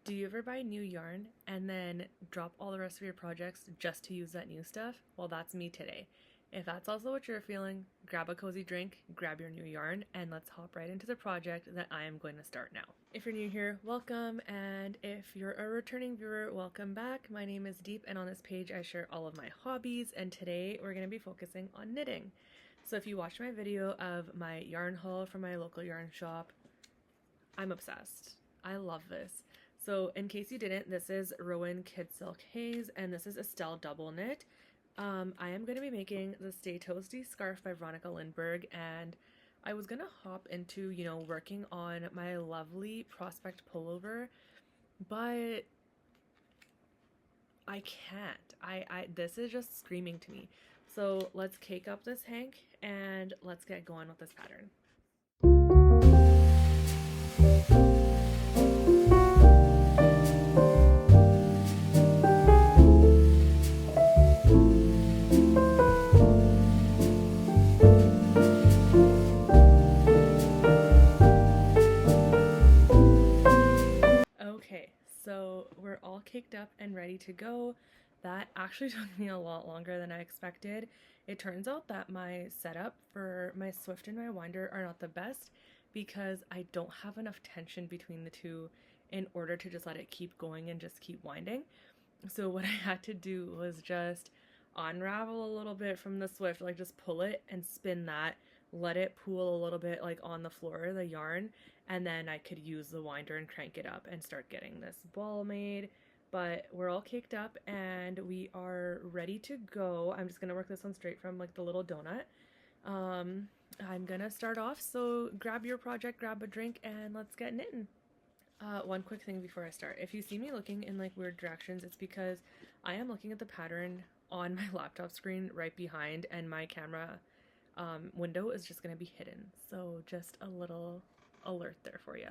Do you ever buy new yarn and then drop all the rest of your projects just to use that new stuff? Well, that's me today. If that's also what you're feeling, grab a cozy drink, grab your new yarn, and let's hop right into the project that I am going to start now. If you're new here, welcome, and if you're a returning viewer, welcome back. My name is Deep, and on this page I share all of my hobbies, and today we're going to be focusing on knitting. So if you watched my video of my yarn haul from my local yarn shop, I'm obsessed. I love this. So in case you didn't, this is Rowan Kidsilk Haze, and this is Estelle double knit. I am going to be making the Stay Toasty Scarf by Veronica Lindbergh, and I was going to hop into, working on my lovely Prospect pullover, but I can't. This is just screaming to me. So let's cake up this hank and let's get going with this pattern. Okay, so we're all caked up and ready to go. That actually took me a lot longer than I expected. It turns out that my setup for my Swift and my winder are not the best because I don't have enough tension between the two in order to just let it keep going and just keep winding. So what I had to do was just unravel a little bit from the Swift, like just pull it and spin that, let it pool a little bit like on the floor, the yarn, and then I could use the winder and crank it up and start getting this ball made. But we're all caked up and we are ready to go. I'm just gonna work this one straight from like the little donut. I'm gonna start off, so grab your project, grab a drink, and let's get knitting. One quick thing before I start. If you see me looking in like weird directions, it's because I am looking at the pattern on my laptop screen right behind, and my camera window is just going to be hidden. So just a little alert there for you.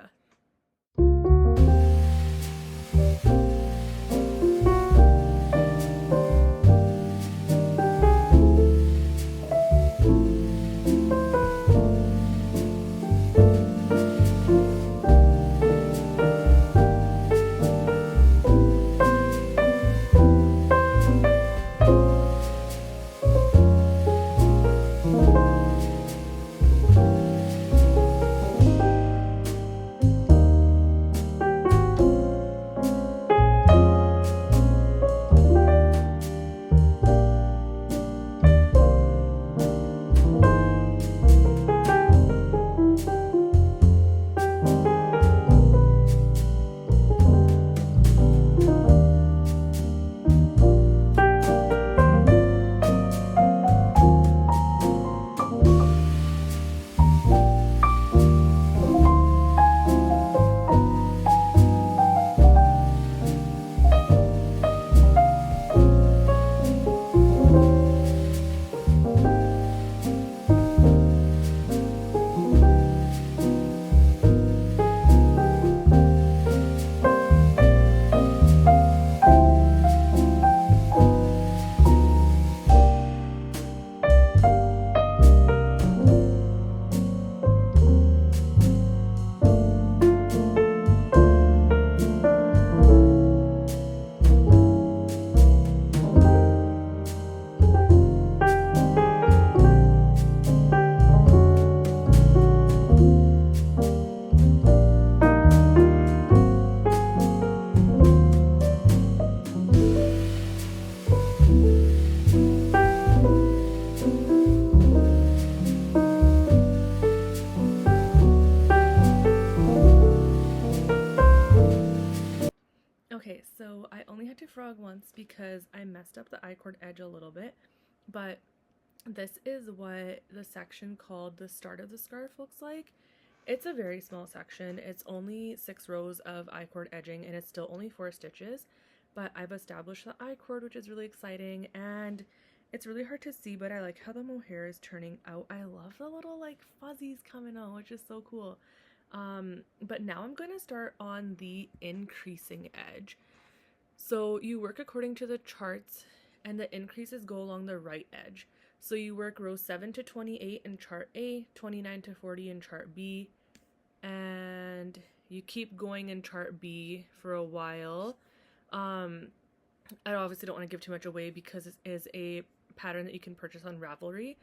Okay, so I only had to frog once because I messed up the I-cord edge a little bit, but this is what the section called the start of the scarf looks like. It's a very small section. It's only 6 rows of I-cord edging and it's still only 4 stitches, but I've established the I-cord, which is really exciting, and it's really hard to see, but I like how the mohair is turning out. I love the little like fuzzies coming out, which is so cool. But now I'm going to start on the increasing edge. So you work according to the charts and the increases go along the right edge. So you work rows 7 to 28 in chart A, 29 to 40 in chart B, and you keep going in chart B for a while. I obviously don't want to give too much away because it is a pattern that you can purchase on Ravelry,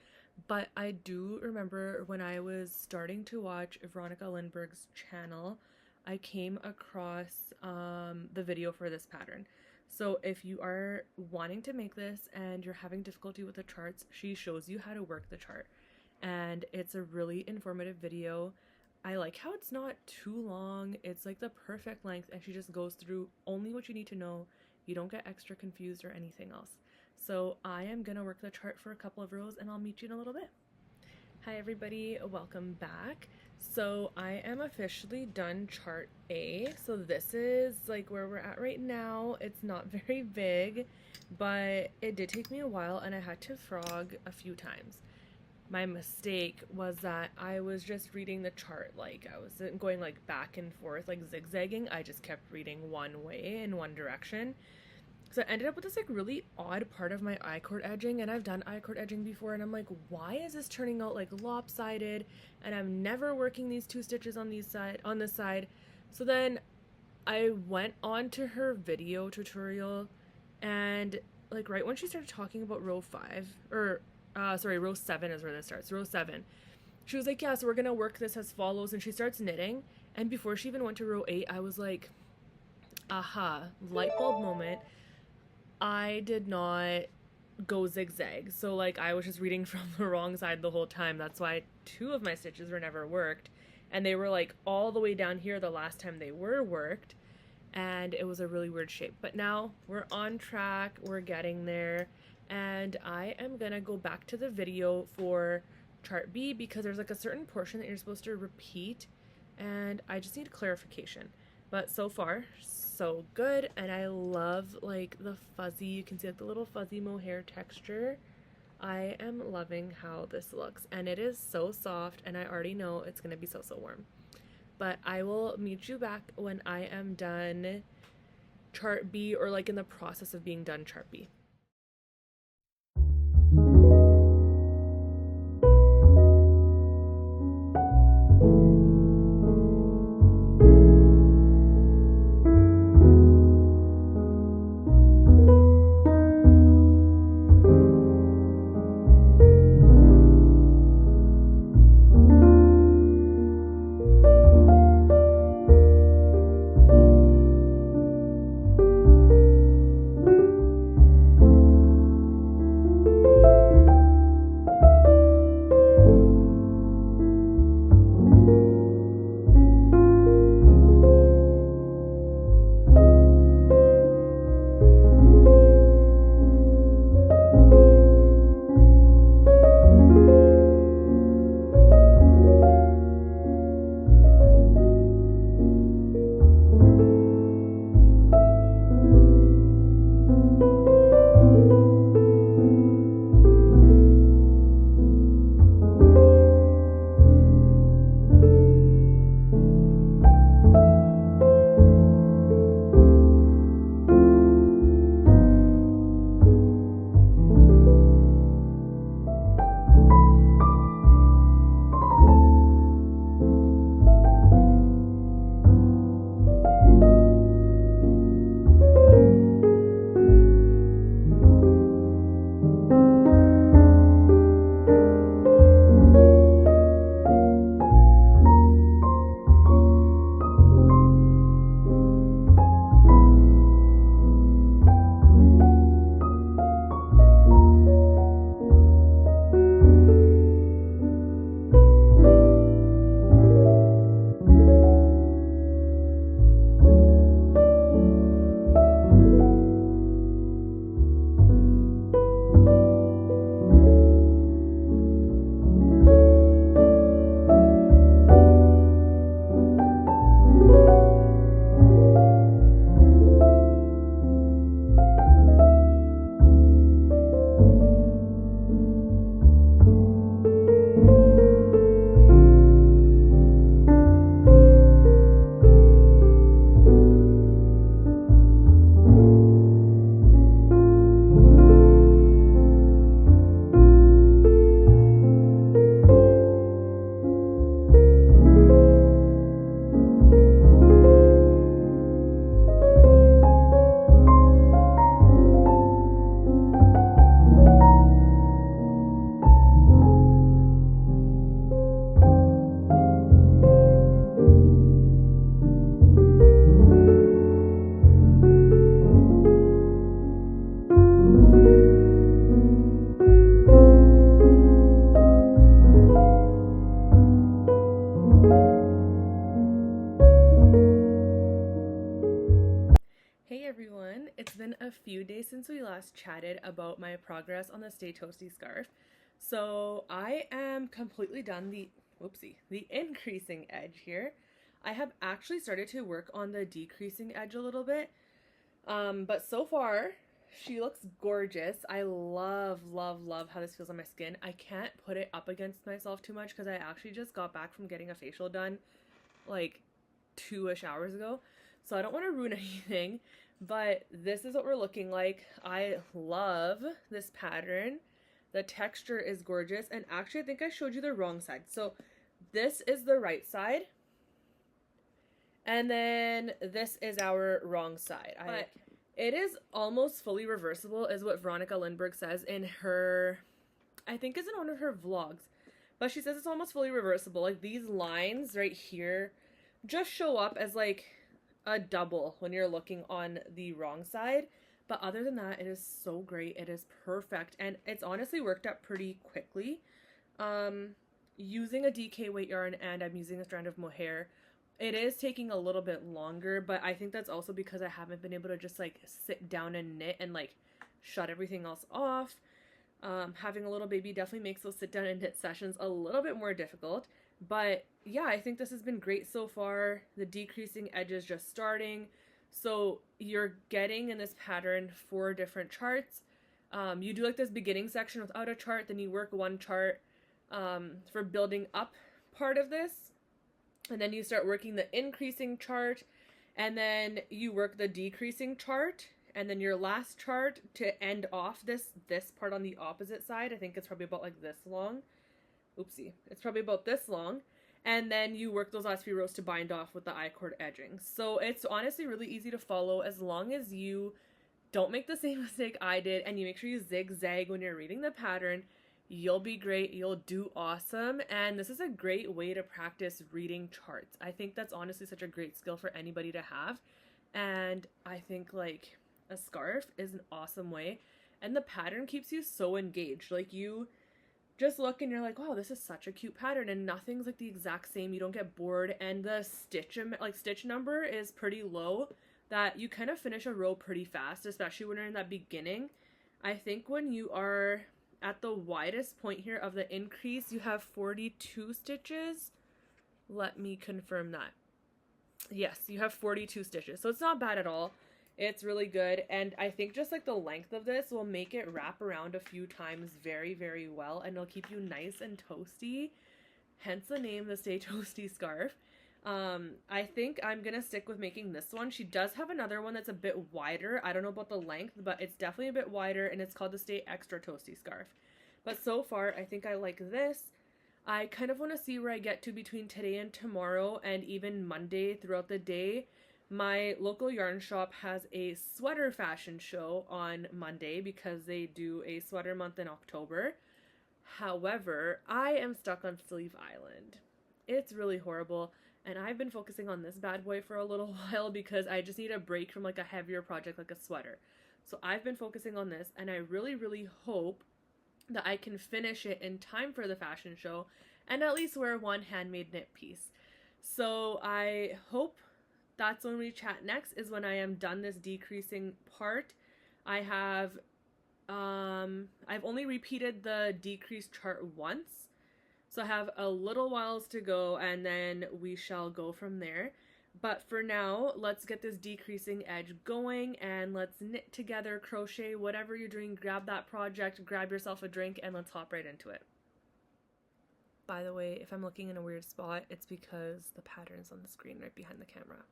but I do remember when I was starting to watch Veronica Lindbergh's channel, I came across the video for this pattern. So if you are wanting to make this and you're having difficulty with the charts, she shows you how to work the chart, and it's a really informative video. I like how it's not too long. It's like the perfect length, and she just goes through only what you need to know. You don't get extra confused or anything else. So I am gonna work the chart for a couple of rows and I'll meet you in a little bit. Hi everybody, welcome back. So I am officially done chart A. So this is like where we're at right now. It's not very big, but it did take me a while and I had to frog a few times. My mistake was that I was just reading the chart, like I wasn't going like back and forth, like zigzagging. I just kept reading one way in one direction. So I ended up with this like really odd part of my I-cord edging, and I've done I-cord edging before, and I'm like, why is this turning out like lopsided? And I'm never working these 2 stitches on this side. So then I went on to her video tutorial, and like right when she started talking about row 5, or row 7 is where this starts. Row 7. She was like, yeah, so we're gonna work this as follows, and she starts knitting. And before she even went to row 8, I was like, aha, light bulb moment. I did not go zigzag. So like I was just reading from the wrong side the whole time. That's why 2 of my stitches were never worked. And they were like all the way down here the last time they were worked. And it was a really weird shape. But now we're on track. We're getting there. And I am going to go back to the video for chart B because there's like a certain portion that you're supposed to repeat. And I just need clarification. But so far, so good. And I love like the fuzzy, you can see like the little fuzzy mohair texture. I am loving how this looks, and it is so soft, and I already know it's gonna be so warm. But I will meet you back when I am done chart B, or like in the process of being done chart B. been a few days since we last chatted about my progress on the Stay Toasty Scarf. So I am completely done the increasing edge here. I have actually started to work on the decreasing edge a little bit. But so far, she looks gorgeous. I love how this feels on my skin. I can't put it up against myself too much because I actually just got back from getting a facial done like 2-ish hours ago. So I don't want to ruin anything, but this is what we're looking like. I love this pattern. The texture is gorgeous. And actually, I think I showed you the wrong side. So this is the right side. And then this is our wrong side. But it is almost fully reversible is what Veronica Lindbergh says in her, I think it's in one of her vlogs. But she says it's almost fully reversible. Like these lines right here just show up as like a double when you're looking on the wrong side. But other than that, it is so great. It is perfect. And it's honestly worked up pretty quickly. Using a DK weight yarn and I'm using a strand of mohair. It is taking a little bit longer, but I think that's also because I haven't been able to just like sit down and knit and like shut everything else off. Having a little baby definitely makes those sit down and knit sessions a little bit more difficult. But yeah, I think this has been great so far. The decreasing edge is just starting. So you're getting in this pattern 4 different charts. You do like this beginning section without a chart, then you work one chart for building up part of this. And then you start working the increasing chart, and then you work the decreasing chart, and then your last chart to end off this part on the opposite side. I think it's probably about like this long. Oopsie. It's probably about this long. And then you work those last few rows to bind off with the I-cord edging. So it's honestly really easy to follow as long as you don't make the same mistake I did and you make sure you zigzag when you're reading the pattern. You'll be great. You'll do awesome. And this is a great way to practice reading charts. I think that's honestly such a great skill for anybody to have. And I think like a scarf is an awesome way. And the pattern keeps you so engaged. Like you just look and you're like, wow, this is such a cute pattern and nothing's like the exact same. You don't get bored. And the stitch number is pretty low that you kind of finish a row pretty fast, especially when you're in that beginning. I think when you are at the widest point here of the increase, you have 42 stitches. Let me confirm that. Yes, you have 42 stitches. So it's not bad at all. It's really good. And I think just like the length of this will make it wrap around a few times very, very well. And it'll keep you nice and toasty. Hence the name, the Stay Toasty Scarf. I think I'm going to stick with making this one. She does have another one that's a bit wider. I don't know about the length, but it's definitely a bit wider, and it's called the Stay Extra Toasty Scarf. But so far, I think I like this. I kind of want to see where I get to between today and tomorrow, and even Monday throughout the day. My local yarn shop has a sweater fashion show on Monday because they do a sweater month in October. However, I am stuck on Sleeve Island. It's really horrible. And I've been focusing on this bad boy for a little while because I just need a break from like a heavier project like a sweater. So I've been focusing on this and I really, really hope that I can finish it in time for the fashion show and at least wear one handmade knit piece. So I hope that's when we chat next, is when I am done this decreasing part. I've only repeated the decrease chart once. So I have a little whiles to go and then we shall go from there. But for now, let's get this decreasing edge going and let's knit together, crochet, whatever you're doing, grab that project, grab yourself a drink, and let's hop right into it. By the way, if I'm looking in a weird spot, it's because the pattern's on the screen right behind the camera.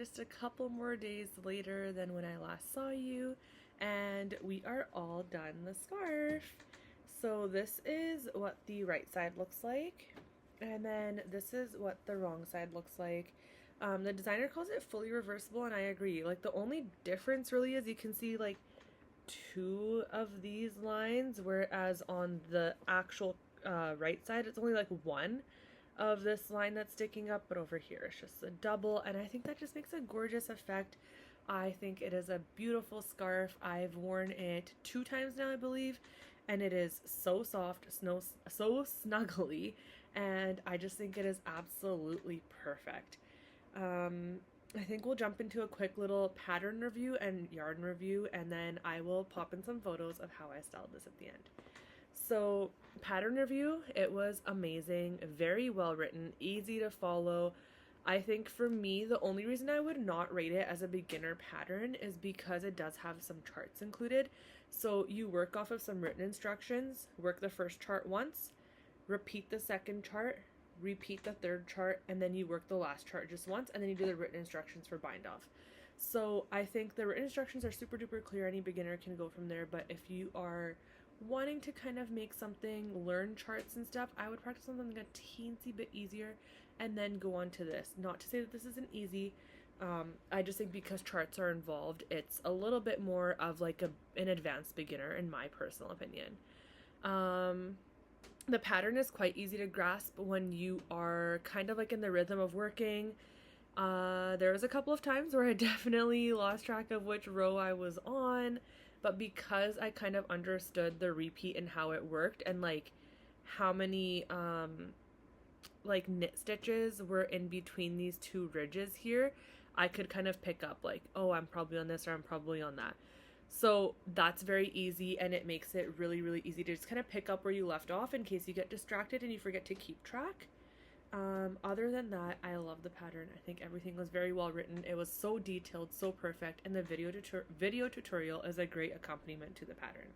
just a couple more days later than when I last saw you, and we are all done the scarf. So this is what the right side looks like, and then this is what the wrong side looks like. The designer calls it fully reversible, and I agree. Like, the only difference really is you can see like two of these lines, whereas on the actual right side it's only like one of this line that's sticking up, but over here it's just a double, and I think that just makes a gorgeous effect. I think it is a beautiful scarf. I've worn it 2 times now, I believe, and it is so soft, so snuggly, and I just think it is absolutely perfect. I think we'll jump into a quick little pattern review and yarn review, and then I will pop in some photos of how I styled this at the end. So, pattern review, it was amazing, very well written, easy to follow. I think for me, the only reason I would not rate it as a beginner pattern is because it does have some charts included. So you work off of some written instructions, work the first chart once, repeat the second chart, repeat the third chart, and then you work the last chart just once, and then you do the written instructions for bind off. So I think the written instructions are super duper clear. Any beginner can go from there, but if you are wanting to kind of make something, learn charts and stuff, I would practice something a teensy bit easier and then go on to this. Not to say that this isn't easy. I just think because charts are involved, it's a little bit more of like an advanced beginner in my personal opinion. The pattern is quite easy to grasp when you are kind of like in the rhythm of working. There was a couple of times where I definitely lost track of which row I was on, but because I kind of understood the repeat and how it worked, and like how many like knit stitches were in between these two ridges here, I could kind of pick up like, oh, I'm probably on this or I'm probably on that. So that's very easy, and it makes it really, really easy to just kind of pick up where you left off in case you get distracted and you forget to keep track. Other than that, I love the pattern. I think everything was very well written. It was so detailed, so perfect, and the video tutorial is a great accompaniment to the pattern.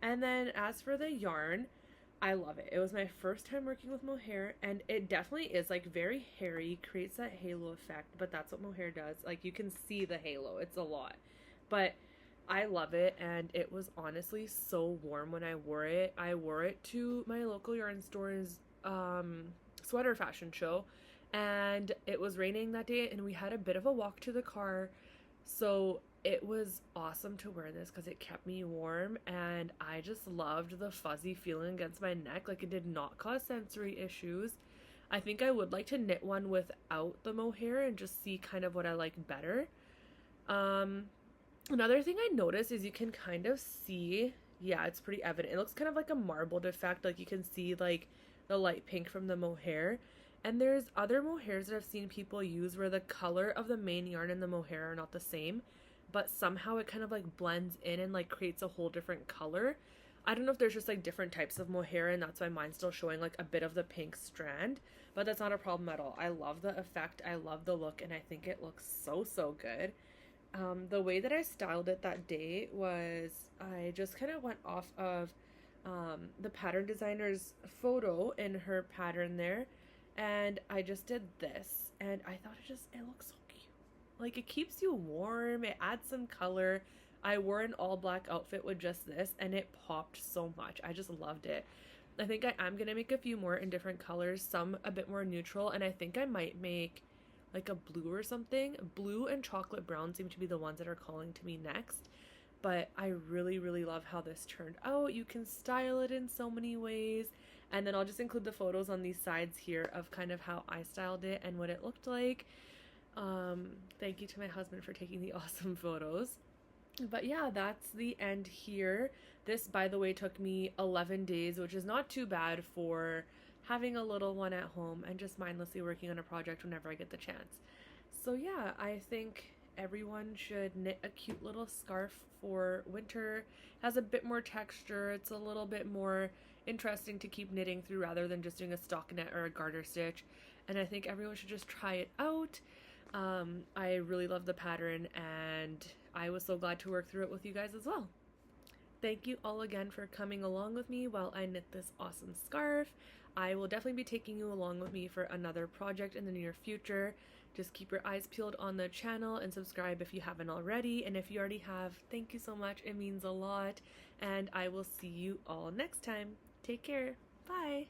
And then as for the yarn, I love it. It was my first time working with mohair, and it definitely is like very hairy, creates that halo effect, but that's what mohair does. Like, you can see the halo. It's a lot. But I love it, and it was honestly so warm when I wore it. I wore it to my local yarn store's sweater fashion show, and it was raining that day, and we had a bit of a walk to the car, so it was awesome to wear this because it kept me warm, and I just loved the fuzzy feeling against my neck. Like, it did not cause sensory issues. I think I would like to knit one without the mohair and just see kind of what I like better. Another thing I noticed is you can kind of see, yeah, it's pretty evident. It looks kind of like a marbled effect. Like, you can see like the light pink from the mohair. And there's other mohairs that I've seen people use where the color of the main yarn and the mohair are not the same, but somehow it kind of like blends in and like creates a whole different color. I don't know if there's just like different types of mohair, and that's why mine's still showing like a bit of the pink strand, but that's not a problem at all. I love the effect, I love the look, and I think it looks so, so good. The way that I styled it that day was I just kind of went off of the pattern designer's photo in her pattern there, and I just did this, and I thought it looks so cute. Like, it keeps you warm, it adds some color. I wore an all black outfit with just this, and it popped so much. I just loved it. I think I am gonna make a few more in different colors, some a bit more neutral, and I think I might make like a blue or something. Blue and chocolate brown seem to be the ones that are calling to me next, but I really, really love how this turned out. You can style it in so many ways, and then I'll just include the photos on these sides here of kind of how I styled it and what it looked like. Thank you to my husband for taking the awesome photos. But yeah, that's the end here. This, by the way, took me 11 days, which is not too bad for having a little one at home and just mindlessly working on a project whenever I get the chance. So yeah, I think everyone should knit a cute little scarf for winter. It has a bit more texture. It's a little bit more interesting to keep knitting through rather than just doing a stockinette or a garter stitch. And I think everyone should just try it out. I really love the pattern, and I was so glad to work through it with you guys as well. Thank you all again for coming along with me while I knit this awesome scarf. I will definitely be taking you along with me for another project in the near future. Just keep your eyes peeled on the channel and subscribe if you haven't already. And if you already have, thank you so much. It means a lot. And I will see you all next time. Take care. Bye.